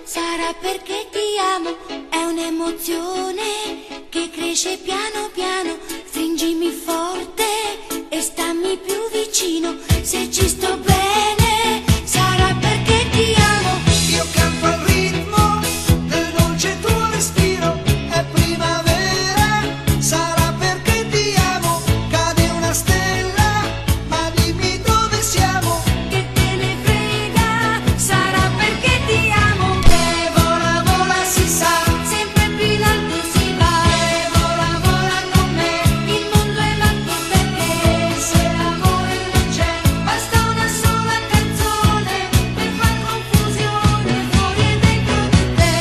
Sarà perché ti amo, è un'emozione che cresce piano piano. Stringimi forte e stammi più vicino. Se ci sto bene, sarà perché ti amo. Io canto al ritmo del dolce tuo respiro. È primavera, sarà perché ti amo. Cade una stella, ma dimmi dove siamo. Che te ne frega, sarà perché ti amo. E vola, vola, si sa, Sempre più in alto si va. e vola, vola con me. Il mondo è matto perché Se l'amore non c'è, basta una sola canzone per far confusione fuori e dentro di te.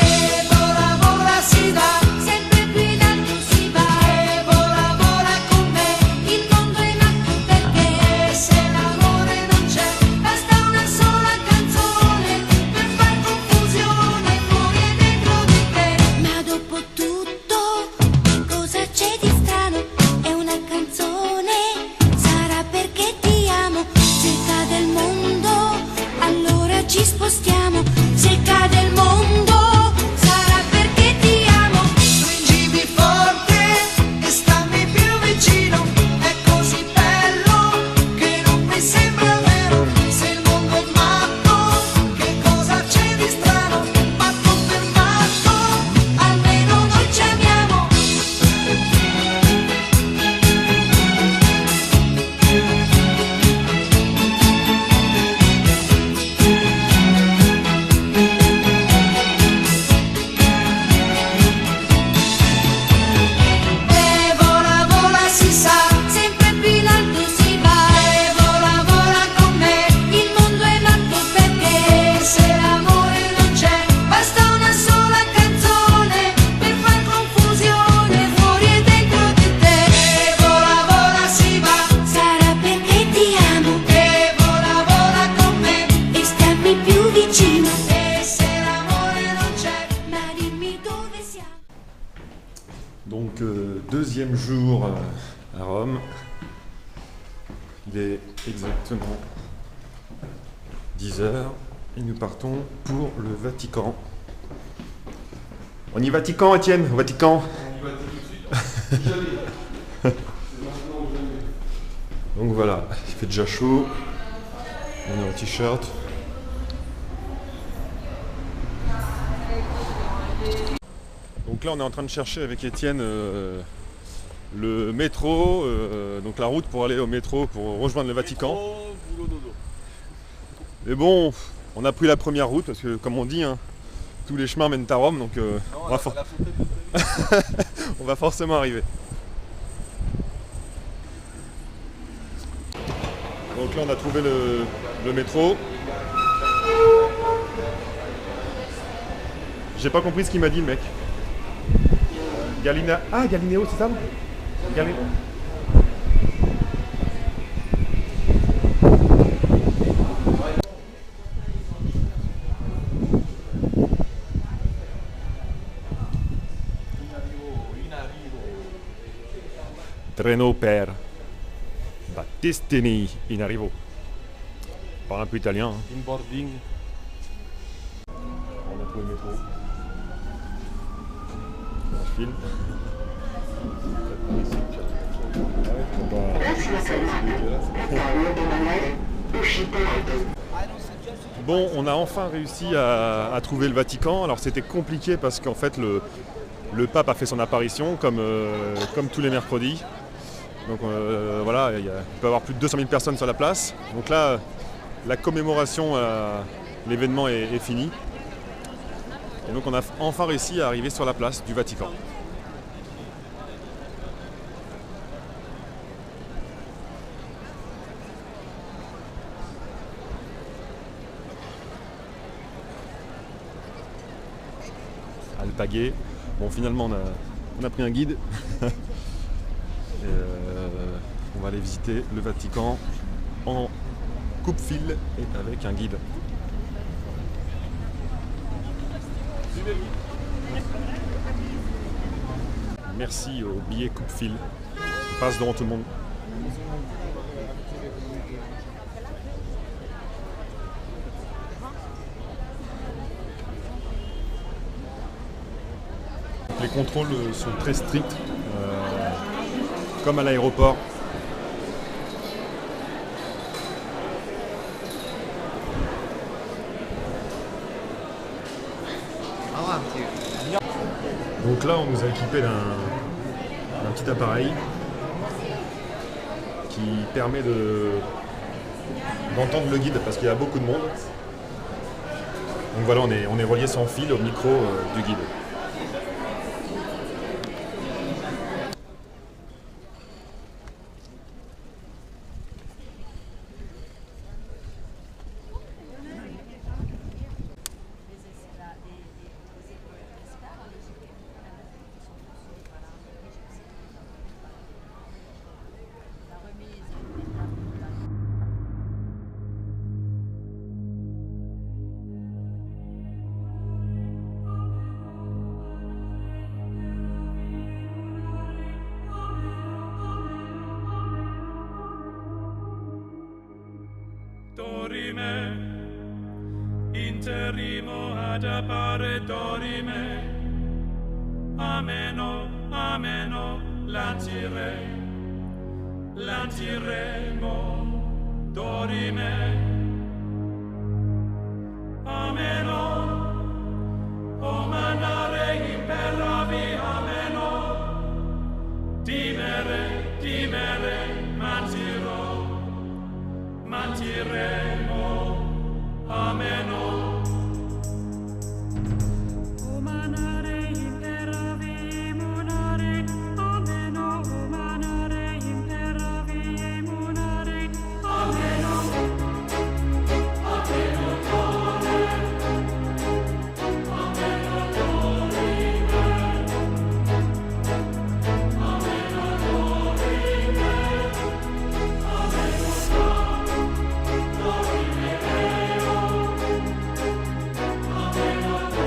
e vola, vola, si va, Sempre più in alto si va. e vola, vola con me. Il mondo è matto perché Se l'amore non c'è, basta una sola canzone per far confusione fuori e dentro di te. Ma dopo tutto, cosa c'è di strano? È una canzone, sarà perché ti amo. Se cade il mondo, allora ci spostiamo. Se cade il mondo, sarà perché ti amo. stringimi forte e stammi più vicino. È così bello che non mi sembra vero. Se il mondo è matto, che cosa c'è di strano? Matto per matto, Almeno noi ci amiamo. e vola, vola, si sa, Sempre più in alto si va. e vola, vola con me. Il mondo è matto perché Se l'amore non c'è, basta una sola canzone per far confusione fuori e dentro di te. e vola, vola, si va, Sarà perché ti amo e vola, vola con me. e stammi più vicino. E se l'amore non c'è, Ma dimmi dove siamo. Donc deuxième jour à Rome. Il est exactement 10 heures et nous partons pour le Vatican. On y va Vatican, Étienne, au Vatican. Donc voilà, il fait déjà chaud. On est en t-shirt. Donc là, on est en train de chercher avec Étienne le métro, donc la route pour aller au métro pour rejoindre le Vatican. Mais bon, on a pris la première route parce que, comme on dit, hein, tous les chemins mènent à Rome, donc on va forcément arriver. Donc là, on a trouvé le métro. J'ai pas compris ce qu'il m'a dit, le mec. Galileo, c'est ça? Galileo. Treno per Battistini in arrivo. Parle un peu italien. Hein. In boarding. On a trouvé le métro. Je filme. Bon, on a enfin réussi à trouver le Vatican. Alors c'était compliqué parce qu'en fait le pape a fait son apparition comme tous les mercredis. Donc voilà, il peut y avoir plus de 200 000 personnes sur la place. Donc là, la commémoration l'événement est fini. Et donc on a enfin réussi à arriver sur la place du Vatican. Alpagé. Bon, finalement on a pris un guide. Et, on va aller visiter le Vatican en coupe-fil et avec un guide. Merci au billet coupe-fil. Il passe devant tout le monde. Les contrôles sont très stricts, comme à l'aéroport. Donc là, on nous a équipé d'un petit appareil qui permet d'entendre le guide parce qu'il y a beaucoup de monde. Donc voilà, on est relié sans fil au micro du guide. Dorime, interrimo ad appare dorime, ameno, ameno, lantiremo, dorime, ameno, o manare imperavi, ameno, dimere, mantiremo, ameno. Umanare imperavi, munare, ameno. Umanare imperavi, munare, ameno. Ameno dore, ameno dorime, ameno dorime, ameno dorime vero,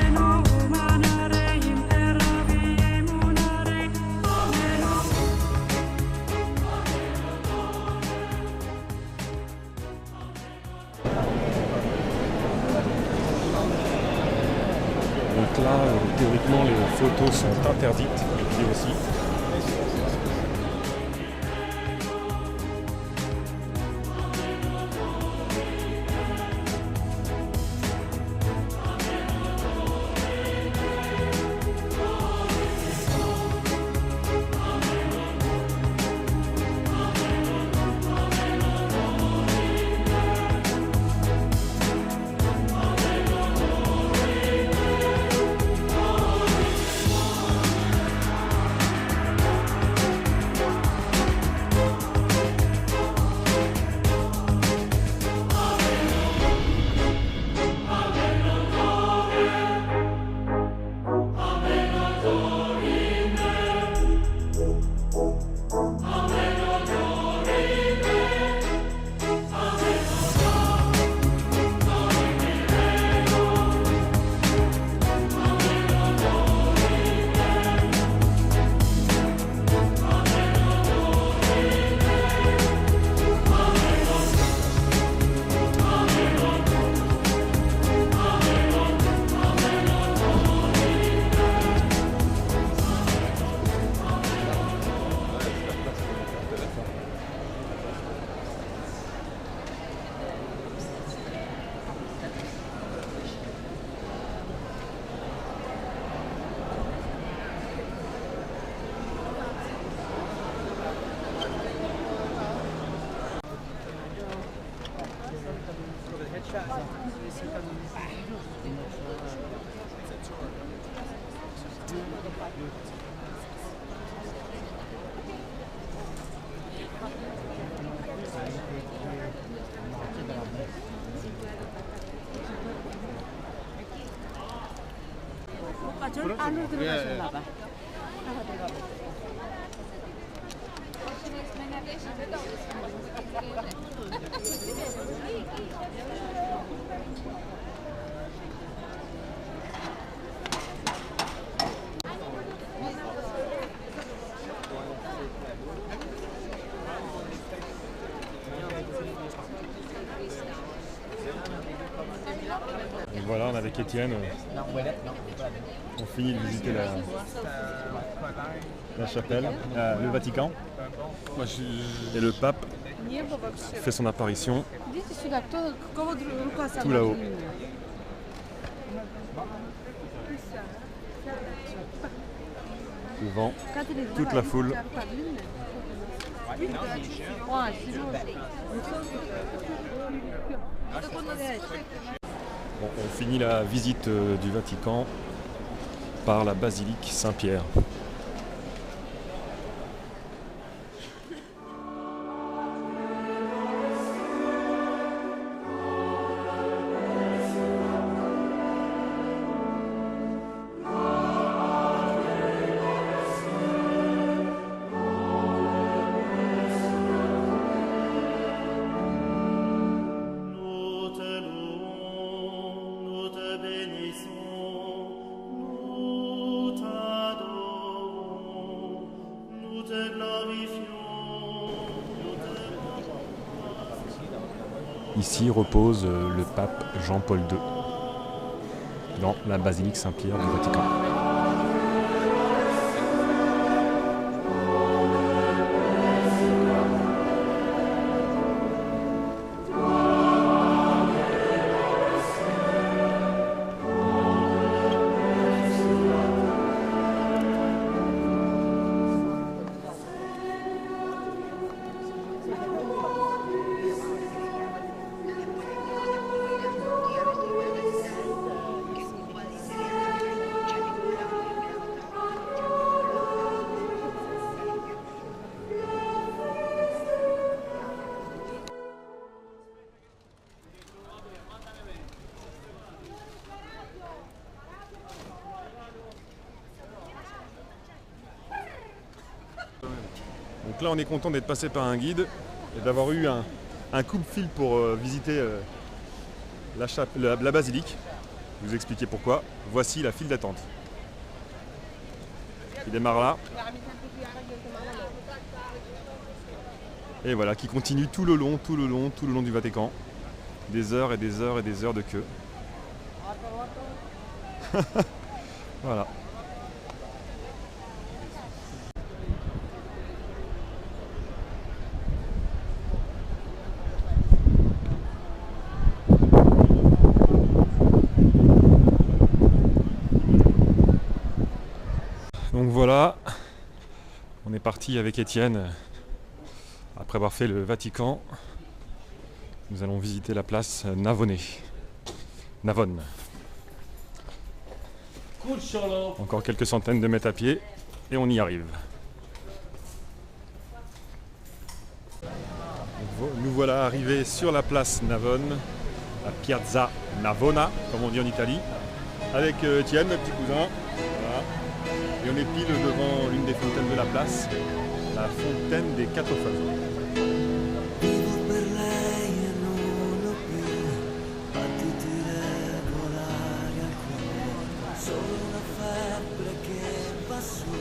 ameno dorime, ameno Donc là, théoriquement, les photos sont interdites, les vidéos aussi. 안으로 들어가셨나 봐. Et voilà, on est avec Étienne. On finit de visiter la chapelle, le Vatican. Et le pape fait son apparition tout là-haut. Devant toute la foule. Bon, on finit la visite du Vatican par la basilique Saint-Pierre. Nous te louons, nous te bénissons, nous t'adorons, nous te glorifions, nous te Ici repose le pape Jean-Paul II dans la basilique Saint-Pierre du Vatican. Donc là on est content d'être passé par un guide et d'avoir eu un coup de fil pour visiter la basilique. Je vais vous expliquer pourquoi. Voici la file d'attente. Qui démarre là. Et voilà, qui continue tout le long du Vatican. Des heures et des heures et des heures de queue. Voilà. Donc voilà, on est parti avec Étienne. Après avoir fait le Vatican, nous allons visiter la place Navone. Encore quelques centaines de mètres à pied et on y arrive. Nous voilà arrivés sur la place Navone, la Piazza Navona, comme on dit en Italie, avec Étienne, notre petit cousin. Voilà. Et on est pile devant l'une des fontaines de la place, la fontaine des Quatre Feux. Vivo per lei e non ho più battiti regolari al cuore, solo una febbre che va su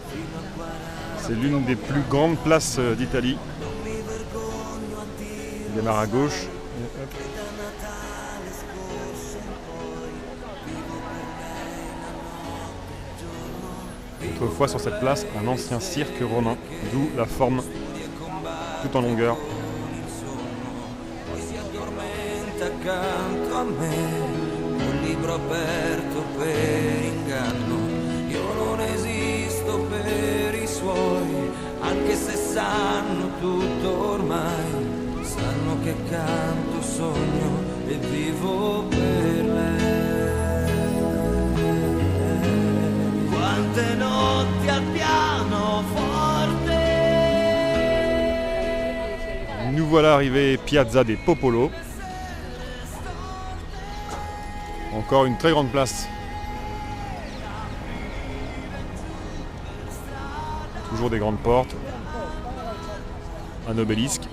fino a 40. C'est l'une des plus grandes places d'Italie. Non mi vergogno a dire Il démarre à gauche. che da Natale scorso in poi vivo per lei la notte e il giorno. Autrefois sur cette place, un ancien cirque romain, d'où la forme tout en longueur. Poi si addormenta accanto a me, un libro aperto per inganno. Io non esisto per i suoi, anche se sanno tutto ormai. Sanno che canto, sogno e vivo per lei. Quante tante notti al pianoforte. Nous voilà arrivés Piazza dei Popolo. Encore une très grande place. Toujours des grandes portes. Un obélisque.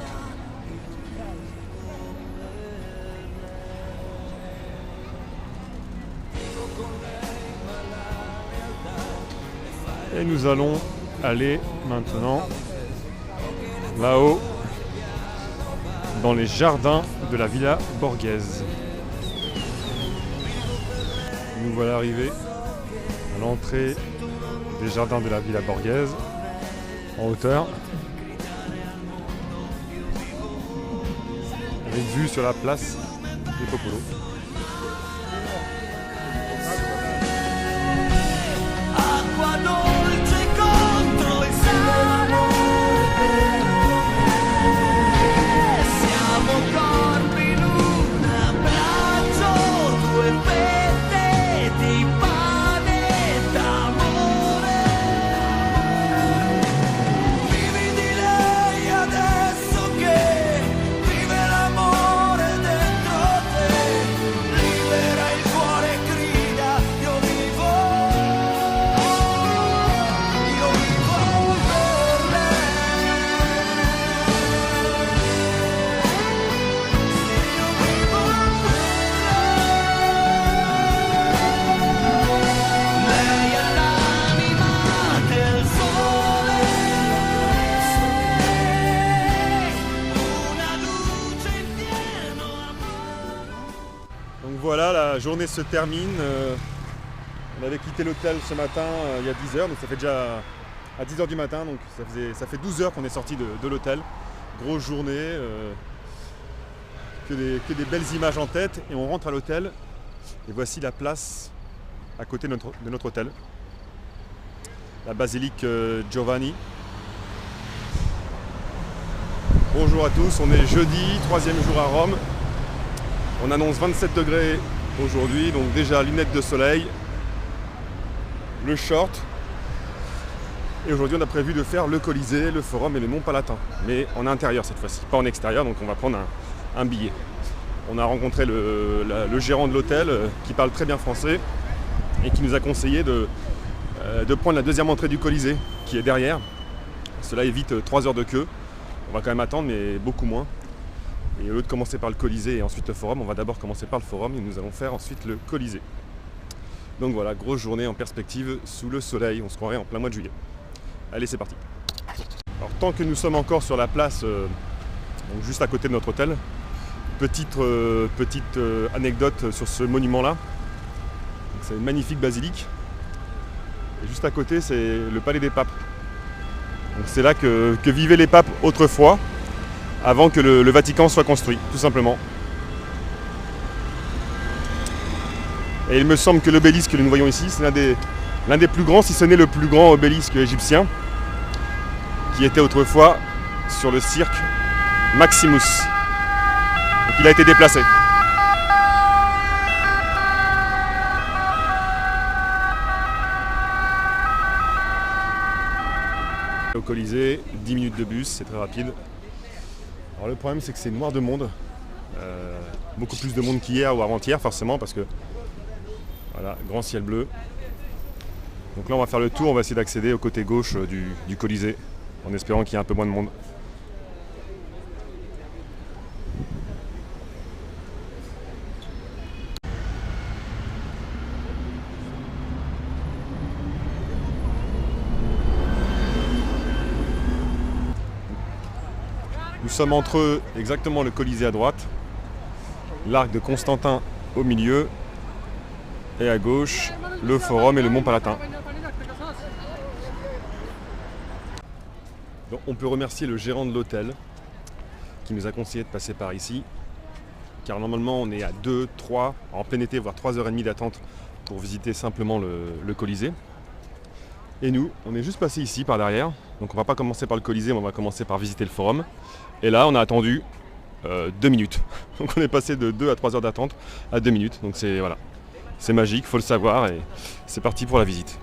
Et nous allons aller maintenant là-haut dans les jardins de la Villa Borghese. Nous voilà arrivés à l'entrée des jardins de la Villa Borghese en hauteur, avec vue sur la place des Popolo. Acqua dolce contro il sale. Siamo corpi in un abbraccio, due fette di pane e d'amore. Vivi di lei adesso che vive l'amore dentro te. Libera il cuore e grida, io vivo per lei. Io vivo per lei. Lei è l'anima del sole, una luce in pieno amore. Donc voilà, la journée se termine. On avait quitté l'hôtel ce matin il y a 10h, donc ça fait déjà à 10h du matin, donc ça fait 12 heures qu'on est sorti de l'hôtel. Grosse journée, que des belles images en tête, et on rentre à l'hôtel. Et voici la place à côté de notre hôtel. La basilique Giovanni. Bonjour à tous, on est jeudi, 3e jour à Rome. On annonce 27 degrés aujourd'hui, donc déjà lunettes de soleil, le short. Et aujourd'hui on a prévu de faire le Colisée, le Forum et le Mont Palatin. Mais en intérieur cette fois-ci, pas en extérieur, donc on va prendre un billet. On a rencontré le gérant de l'hôtel qui parle très bien français et qui nous a conseillé de prendre la deuxième entrée du Colisée qui est derrière. Cela évite 3 heures de queue. On va quand même attendre, mais beaucoup moins. Et au lieu de commencer par le Colisée et ensuite le Forum, on va d'abord commencer par le Forum et nous allons faire ensuite le Colisée. Donc voilà, grosse journée en perspective sous le soleil, on se croirait en plein mois de juillet. Allez, c'est parti. Alors tant que nous sommes encore sur la place, donc juste à côté de notre hôtel, petite anecdote sur ce monument-là. C'est une magnifique basilique. Et juste à côté, c'est le palais des papes. Donc c'est là que vivaient les papes autrefois, avant que le Vatican soit construit, tout simplement. Et il me semble que l'obélisque que nous voyons ici, c'est l'un des plus grands, si ce n'est le plus grand obélisque égyptien, qui était autrefois sur le cirque Maximus. Donc il a été déplacé. Au Colisée, 10 minutes de bus, c'est très rapide. Alors le problème c'est que c'est noir de monde, beaucoup plus de monde qu'hier ou avant-hier forcément parce que voilà, grand ciel bleu. Donc là on va faire le tour, on va essayer d'accéder au côté gauche du Colisée en espérant qu'il y ait un peu moins de monde. Nous sommes entre exactement le Colisée à droite, l'arc de Constantin au milieu et à gauche le Forum et le Mont Palatin. Donc, on peut remercier le gérant de l'hôtel qui nous a conseillé de passer par ici, car normalement on est à 2, 3, en plein été, voire 3h30 d'attente pour visiter simplement le Colisée. Et nous, on est juste passé ici par derrière, donc on va pas commencer par le Colisée, mais on va commencer par visiter le Forum. Et là, on a attendu 2 minutes. Donc on est passé de 2 à 3 heures d'attente à 2 minutes. Donc c'est voilà, c'est magique, faut le savoir et c'est parti pour la visite.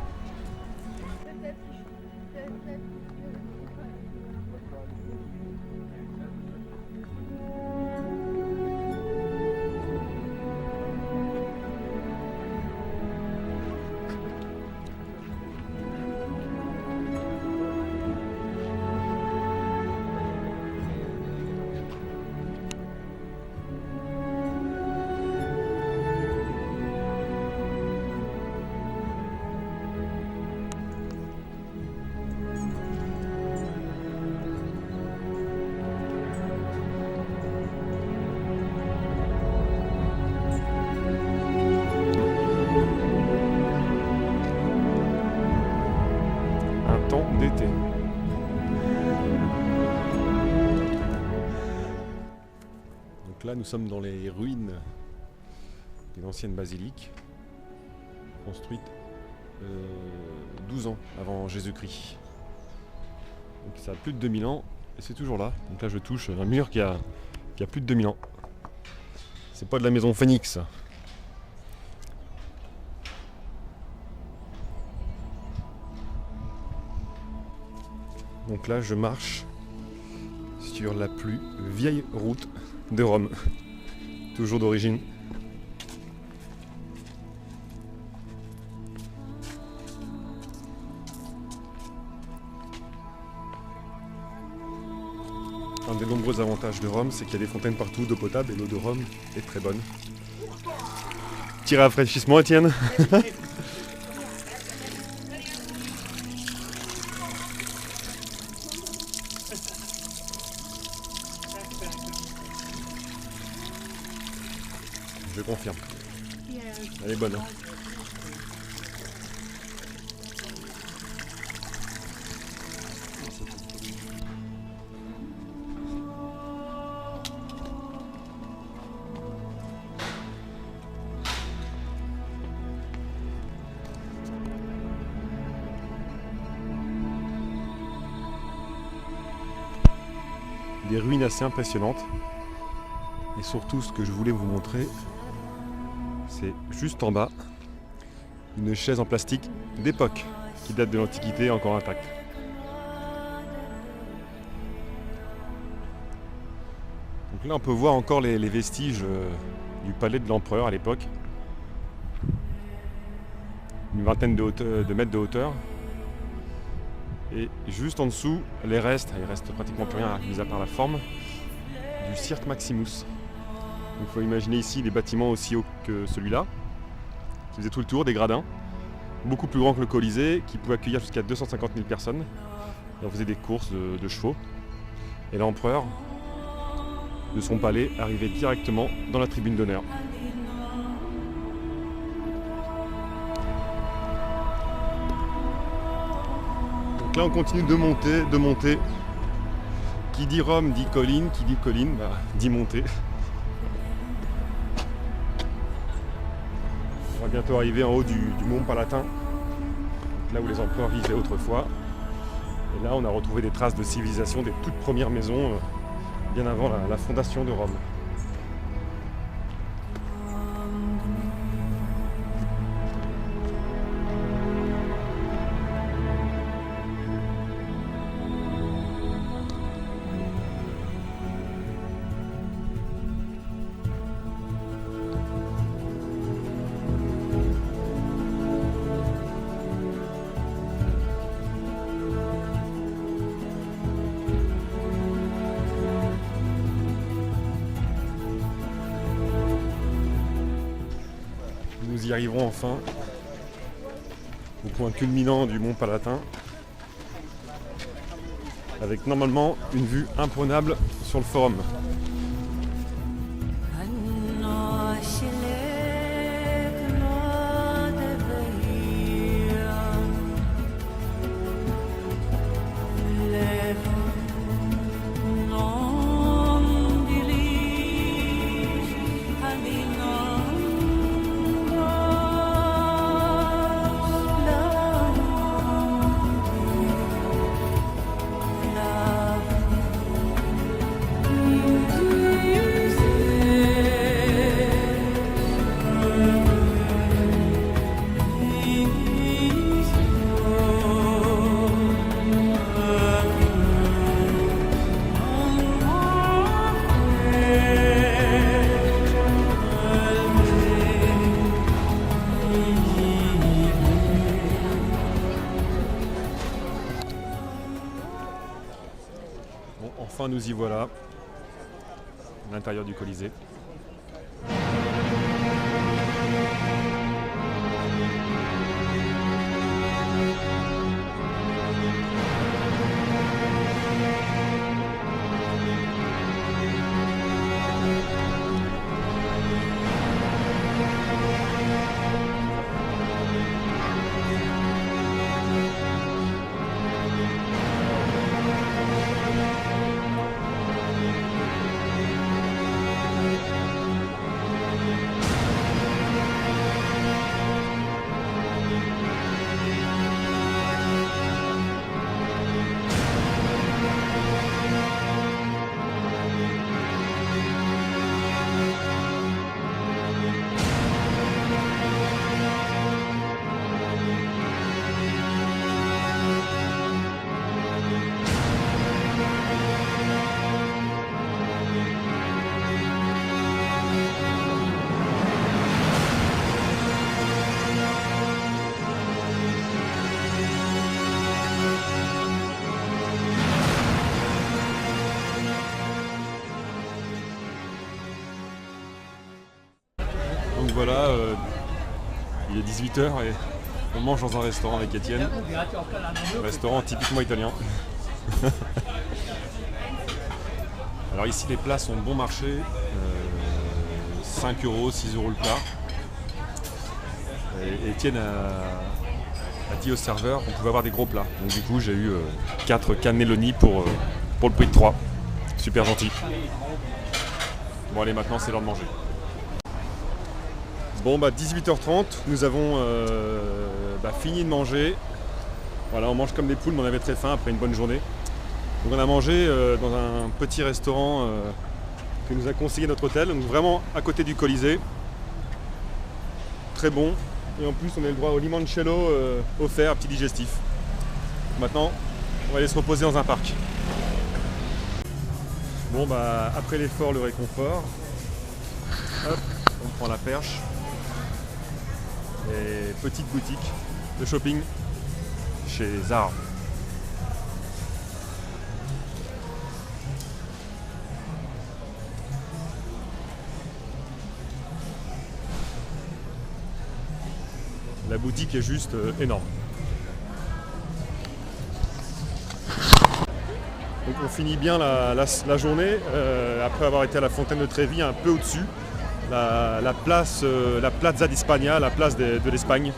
là, nous sommes dans les ruines d'une ancienne basilique, construite 12 ans avant Jésus-Christ. Donc ça a plus de 2000 ans et c'est toujours là. Donc là, je touche un mur qui a plus de 2000 ans. C'est pas de la maison Phoenix. Donc là, je marche sur la plus vieille route de Rome, toujours d'origine. Un des nombreux avantages de Rome, c'est qu'il y a des fontaines partout, d'eau potable, et l'eau de Rome est très bonne. Petit rafraîchissement, Étienne. Je confirme. Elle est bonne. Hein. Des ruines assez impressionnantes. Et surtout, ce que je voulais vous montrer, c'est juste en bas, une chaise en plastique d'époque, qui date de l'Antiquité, encore intacte. Donc là, on peut voir encore les vestiges du palais de l'empereur à l'époque. Une vingtaine de mètres de hauteur. Et juste en dessous, il reste pratiquement plus rien, mis à part la forme, du Cirque Maximus. Il faut imaginer ici des bâtiments aussi hauts que celui-là, qui faisait tout le tour, des gradins, beaucoup plus grands que le Colisée, qui pouvait accueillir jusqu'à 250 000 personnes. Et on faisait des courses de chevaux. Et l'empereur, de son palais, arrivait directement dans la tribune d'honneur. Donc là on continue de monter. Qui dit Rome dit colline, qui dit colline dit montée. On va bientôt arriver en haut du Mont Palatin, là où les empereurs vivaient autrefois. Et là on a retrouvé des traces de civilisation des toutes premières maisons, bien avant la fondation de Rome. Nous y arriverons enfin au point culminant du Mont Palatin, avec normalement une vue imprenable sur le forum. Bon, enfin nous y voilà, à l'intérieur du Colisée. 18 h et on mange dans un restaurant avec Étienne. Restaurant typiquement italien. Alors ici les plats sont bon marché, 5 €, 6 € le plat. Et Étienne a dit au serveur qu'on pouvait avoir des gros plats. Donc du coup j'ai eu 4 cannelloni pour le prix de 3. Super gentil. Bon allez, maintenant c'est l'heure de manger. Bon 18 h 30, nous avons fini de manger. Voilà, on mange comme des poules, mais on avait très faim après une bonne journée. Donc on a mangé dans un petit restaurant que nous a conseillé notre hôtel, donc vraiment à côté du Colisée. Très bon. Et en plus on a le droit au limoncello offert, petit digestif. Maintenant, on va aller se reposer dans un parc. Bon après l'effort, le réconfort. Hop, on prend la perche. Et petite boutique de shopping chez Zara. La boutique est juste énorme. Donc on finit bien la journée après avoir été à la fontaine de Trévi, un peu au-dessus. La Plaza d'Hispania, la place de l'Espagne.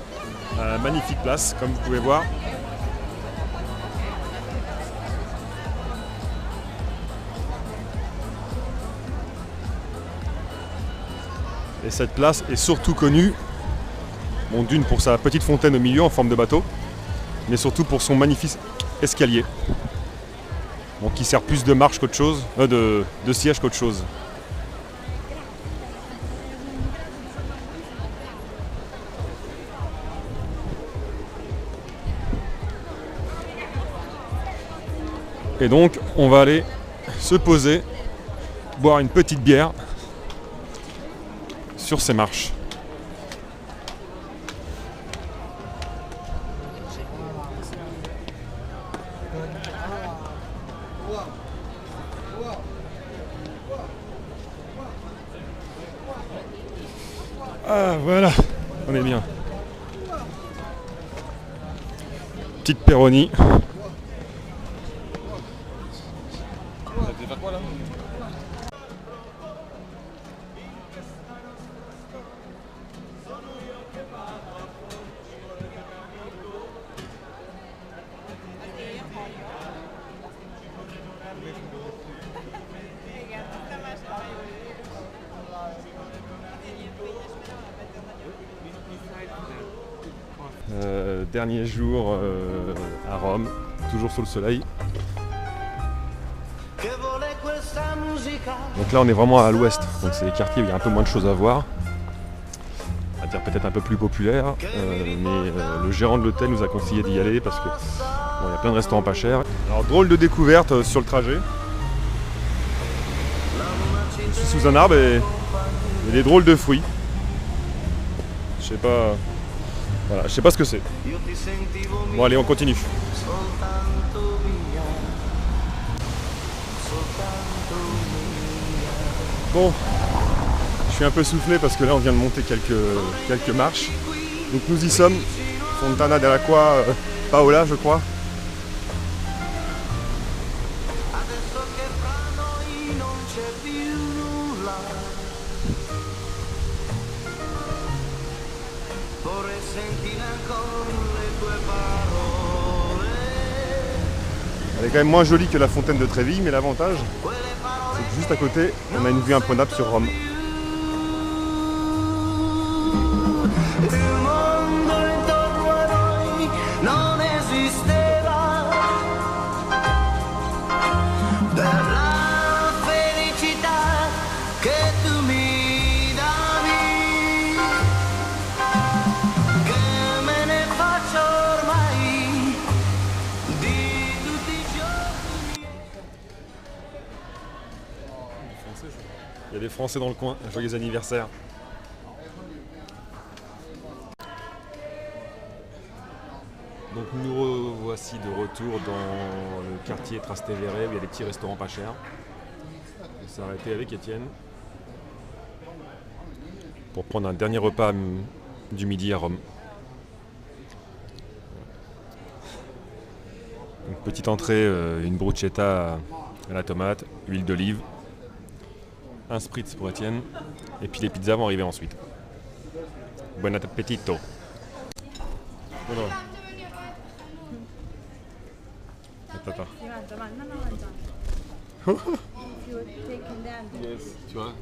Magnifique place, comme vous pouvez voir. Et cette place est surtout connue, bon, d'une pour sa petite fontaine au milieu en forme de bateau, mais surtout pour son magnifique escalier. Bon, qui sert plus de marche qu'autre chose, de siège qu'autre chose. Et donc on va aller se poser, boire une petite bière sur ces marches. Ah voilà, on est bien. Petite Peroni. Dernier jour à Rome, toujours sous le soleil. Donc là on est vraiment à l'ouest, donc c'est des quartiers où il y a un peu moins de choses à voir. On va dire peut-être un peu plus populaire, mais le gérant de l'hôtel nous a conseillé d'y aller parce que bon, il y a plein de restaurants pas chers. Alors drôle de découverte sur le trajet. Je suis sous un arbre et il y a des drôles de fruits. Je sais pas. Voilà, je sais pas ce que c'est. Bon allez, on continue. Bon, je suis un peu soufflé parce que là on vient de monter quelques marches. Donc nous y sommes, Fontana dell'Acqua Paola je crois. Elle est quand même moins jolie que la fontaine de Trévi, mais l'avantage, c'est que juste à côté, on a une vue imprenable sur Rome. Il y a des Français dans le coin, joyeux anniversaire. Donc nous voici de retour dans le quartier Trastevere où il y a des petits restaurants pas chers. On s'est arrêté avec Étienne pour prendre un dernier repas du midi à Rome. Donc, petite entrée, une bruschetta à la tomate, huile d'olive, un spritz pour Étienne, et puis les pizzas vont arriver ensuite. Buon appetito. Voilà. Attends. Tu vois.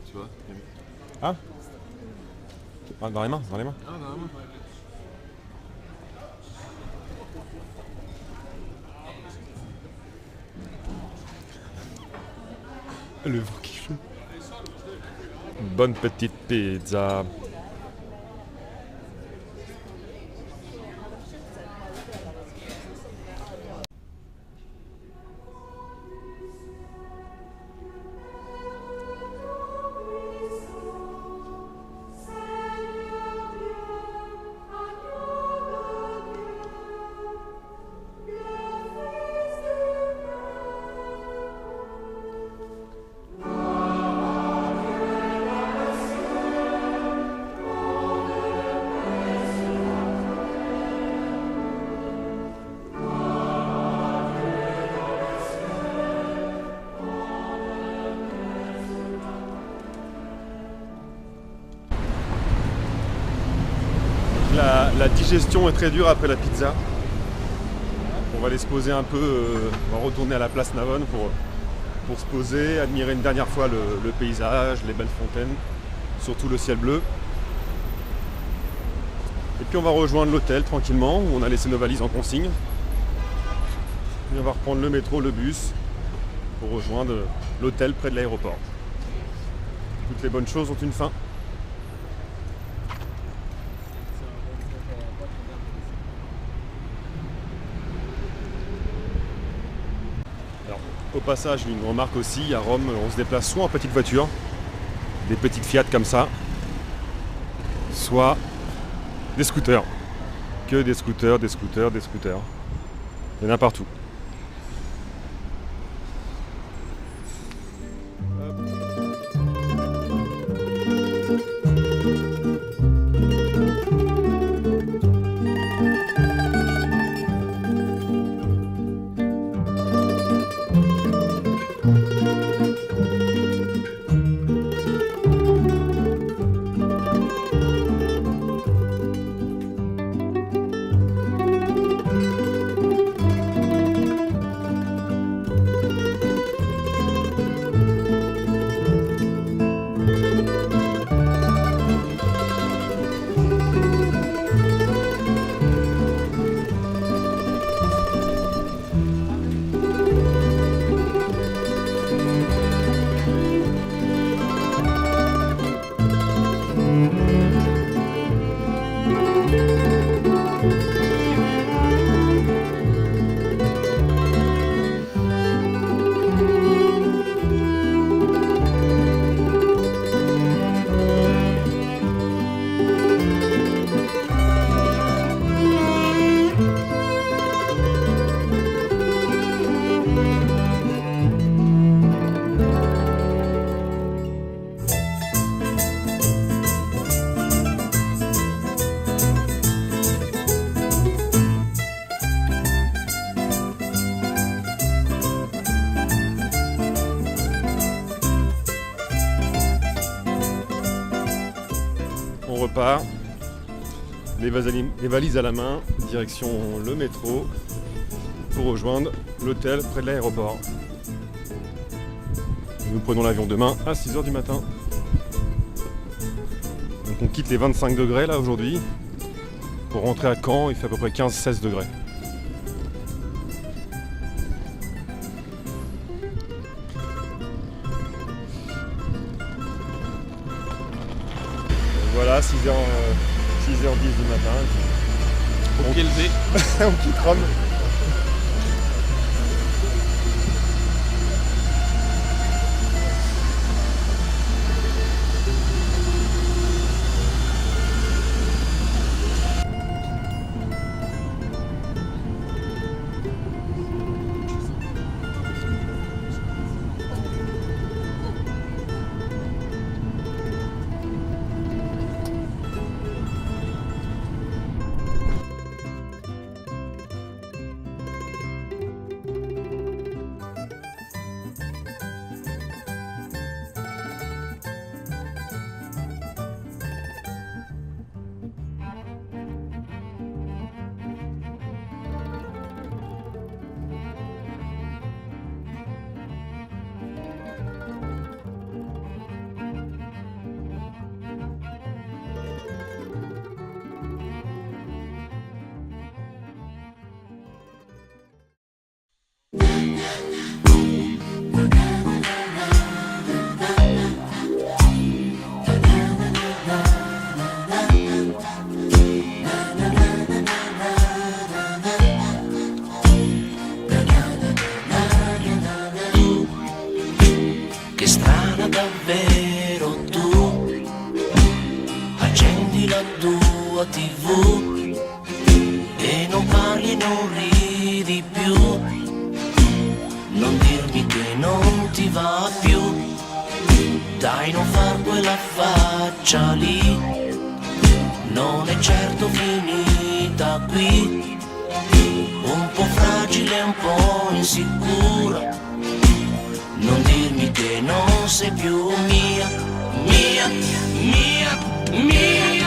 Ah, dans les mains. Le vent qui joue. Une bonne petite pizza. La digestion est très dure après la pizza. On va aller se poser un peu, on va retourner à la place Navone pour se poser, admirer une dernière fois le paysage, les belles fontaines, surtout le ciel bleu. Et puis on va rejoindre l'hôtel tranquillement, où on a laissé nos valises en consigne. Et on va reprendre le métro, le bus, pour rejoindre l'hôtel près de l'aéroport. Toutes les bonnes choses ont une fin. Au passage, une remarque aussi, à Rome, on se déplace soit en petite voiture, des petites Fiat comme ça, soit des scooters. Que des scooters. Il y en a partout. On repart, les valises à la main, direction le métro pour rejoindre l'hôtel près de l'aéroport. Nous prenons l'avion demain à 6h du matin. Donc on quitte les 25 degrés là aujourd'hui. Pour rentrer à Caen, il fait à peu près 15-16 degrés. Voilà, 6h10 du matin. Au pied levé. On quitte Rome. faccia lì non è certo finita qui, un po' fragile, un po' insicura. Non dirmi che non sei più mia, mia, mia, mia.